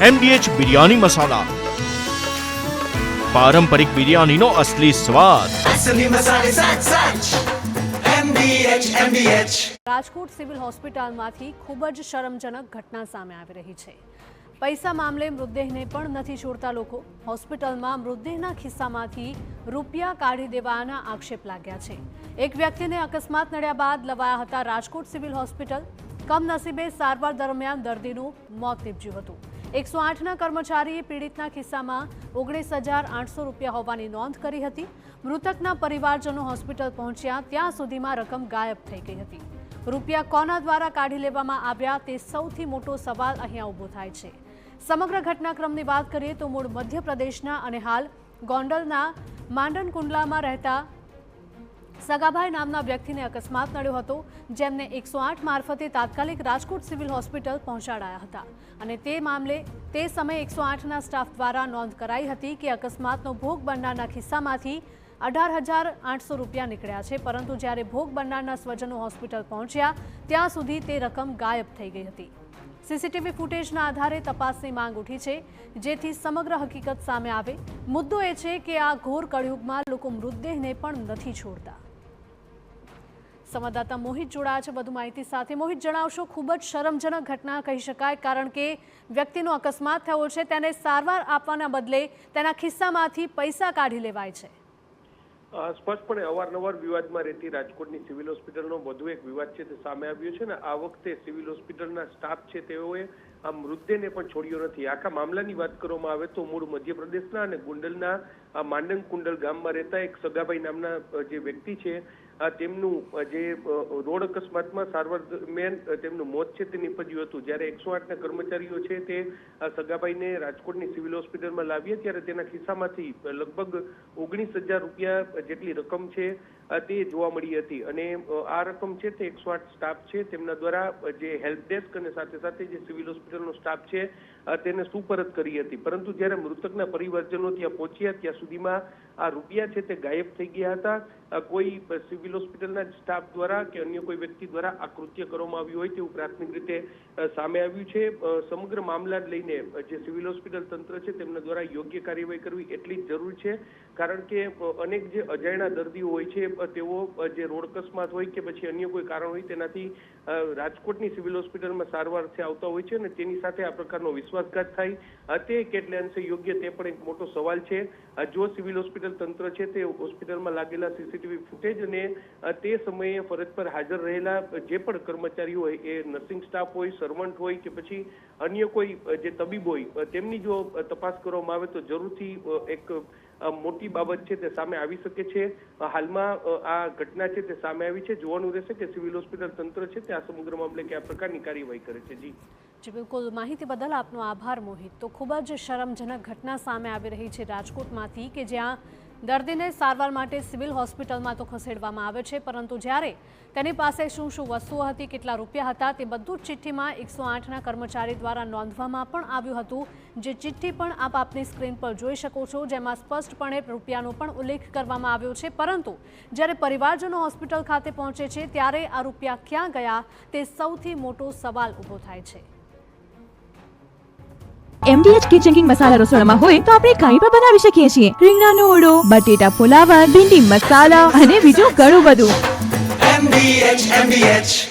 MDH biryani મસાલા, પારંપરિક બિરયાનીનો અસલી સ્વાદ। રાજકોટ સિવિલ હોસ્પિટલમાંથી ખૂબ જ શરમજનક ઘટના સામે આવી રહી છે। પૈસા મામલે મૃતદેહને પણ નથી છોડતા લોકો। હોસ્પિટલમાં મૃતદેહના ખિસ્સામાંથી રૂપિયા કાઢી દેવાના આક્ષેપ લાગ્યા છે। એક વ્યક્તિને અકસ્માત નડ્યા બાદ લવાયા હતા રાજકોટ સિવિલ હોસ્પિટલ। કમનસીબે સારવાર દરમિયાન દર્દીનું મોત નીપજ્યું હતું। 108ના કર્મચારીએ પીડિતના ખિસ્સામાં 19,800 રૂપિયા હોવાની નોંધ કરી હતી। મૃતકના પરિવારજનો હોસ્પિટલ પહોંચ્યા ત્યાં સુધીમાં રકમ ગાયબ થઈ ગઈ હતી। રૂપિયા કોના દ્વારા કાઢી લેવામાં આવ્યા તે સૌથી મોટો સવાલ અહીંયા ઊભો થાય છે। સમગ્ર ઘટનાક્રમની વાત કરીએ તો મૂળ મધ્યપ્રદેશના અને હાલ ગોંડલના માંડનકુંડલામાં રહેતા સગાભાઈ નામના વ્યક્તિને અકસ્માત નડ્યો હતો, જેમને 108 મારફતે તાત્કાલિક રાજકોટ સિવિલ હોસ્પિટલ પહોંચાડાયા હતા અને તે મામલે તે સમયે 108ના સ્ટાફ દ્વારા નોંધ કરાઈ હતી કે અકસ્માતનો ભોગ બનનારના ખિસ્સામાંથી 18,800 રૂપિયા નીકળ્યા છે, પરંતુ જ્યારે ભોગ બનનારના સ્વજનો હોસ્પિટલ પહોંચ્યા ત્યાં સુધી તે રકમ ગાયબ થઈ ગઈ હતી। સીસીટીવી ફૂટેજના આધારે તપાસની માંગ ઉઠી છે, જેથી સમગ્ર હકીકત સામે આવે। મુદ્દો એ છે કે આ ઘોર કળયુગમાં લોકો મૃતદેહને પણ નથી છોડતા। સંવાદદાતા મોહિત જોડાયા છે વધુ માહિતી સાથે। મોહિત, જણાવશો, ખૂબ જ શરમજનક ઘટના કહી શકાય, કારણ કે વ્યક્તિનો અકસ્માત થયો છે, તેને સારવાર આપવાના બદલે તેના ખિસ્સામાંથી પૈસા કાઢી લેવાય છે। સ્પષ્ટપણે અવારનવાર વિવાદમાં રહેતી રાજકોટની સિવિલ હોસ્પિટલનો વધુ એક વિવાદ છે તે સામે આવ્યો છે ને આ વખતે સિવિલ હોસ્પિટલના સ્ટાફ છે તેઓએ આ મૃતદેહને પણ છોડ્યો નથી। આખા મામલાની વાત કરવામાં આવે તો મૂળ મધ્યપ્રદેશના અને ગોંડલના માંડનકુંડલ ગામમાં રહેતા એક સગાભાઈ નામના જે વ્યક્તિ છે તેમનું જે રોડ અકસ્માતમાં સારવાર દરમિયાન તેમનું મોત છે તે નીપજ્યું હતું। જ્યારે 108ના કર્મચારીઓ છે તે સગાભાઈને રાજકોટની સિવિલ હોસ્પિટલમાં લાવ્યા ત્યારે તેના ખિસ્સામાંથી લગભગ 19,000 રૂપિયા જેટલી રકમ છે તે જોવા મળી હતી અને આ રકમ છે તે 108 સ્ટાફ છે તેમના દ્વારા જે હેલ્પ ડેસ્ક અને સાથે સાથે જે સિવિલ હોસ્પિટલનો સ્ટાફ છે તેને સુપરત કરી હતી, પરંતુ જ્યારે મૃતકના પરિવારજનો ત્યાં પહોંચ્યા ત્યાં સુધીમાં આ રૂપિયા છે તે ગાયબ થઈ ગયા હતા। કોઈ સિવિલ હોસ્પિટલના સ્ટાફ દ્વારા કે અન્ય કોઈ વ્યક્તિ દ્વારા આ કૃત્ય કરવામાં આવ્યું હોય તેવું પ્રાથમિક રીતે સામે આવ્યું છે। સમગ્ર મામલા લઈને જે સિવિલ હોસ્પિટલ તંત્ર છે તેમના દ્વારા યોગ્ય કાર્યવાહી કરવી એટલી જ જરૂરી છે, કારણ કે અનેક જે અજાણ્યા દર્દીઓ હોય છે તેઓ જે રોડ અકસ્માત હોય કે પછી અન્ય કોઈ કારણ હોય તેનાથી રાજકોટની સિવિલ હોસ્પિટલમાં સારવારથી આવતા હોય છે અને તેની સાથે આ પ્રકારનો વિશ્વાસઘાત થાય તે કેટલે અંશે યોગ્ય તે પણ એક મોટો સવાલ છે। જો સિવિલ હોસ્પિટલ તંત્ર છે તે હોસ્પિટલમાં લાગેલા સીસીટીવી ફૂટેજ અને તે સમયે ફરજ પર હાજર રહેલા જે પણ કર્મચારીઓ હોય એ નર્સિંગ સ્ટાફ હોય, સર્વન્ટ હોય કે પછી અન્ય કોઈ જે તબીબ હોય તેમની જો તપાસ કરવામાં આવે તો જરૂરથી એક મોટી બાબત છે તે સામે આવી શકે છે। હાલમાં આ ઘટના છે તે સામે આવી છે, જોવાનું રહેશે કે સિવિલ હોસ્પિટલ તંત્ર છે તે આ સમગ્ર મામલે કયા પ્રકારની કાર્યવાહી કરે છે। જી બિલકુલ, માહિતી બદલ આપનો આભાર મોહિત। તો ખૂબ જ શરમજનક ઘટના સામે આવી રહી છે રાજકોટમાંથી, કે જ્યાં દર્દીને સારવાર માટે સિવિલ હોસ્પિટલમાં તો ખસેડવામાં આવે છે, પરંતુ જ્યારે તેની પાસે શું શું વસ્તુઓ હતી, કેટલા રૂપિયા હતા, તે બધું જ ચિઠ્ઠીમાં 108ના કર્મચારી દ્વારા નોંધવામાં પણ આવ્યું હતું। જે ચિઠ્ઠી પણ આપ આપની સ્ક્રીન પર જોઈ શકો છો, જેમાં સ્પષ્ટપણે રૂપિયાનો પણ ઉલ્લેખ કરવામાં આવ્યો છે, પરંતુ જ્યારે પરિવારજનો હોસ્પિટલ ખાતે પહોંચે છે ત્યારે આ રૂપિયા ક્યાં ગયા તે સૌથી મોટો સવાલ ઊભો થાય છે। MDH કિચન કિંગ મસાલા રસોડામાં હોય તો આપણે કંઈ પણ બનાવી શકીએ છીએ। રીંગણાનો ઓળો, બટેટા ફુલાવર, ભીંડી મસાલા અને બીજું ઘણું બધું। MDH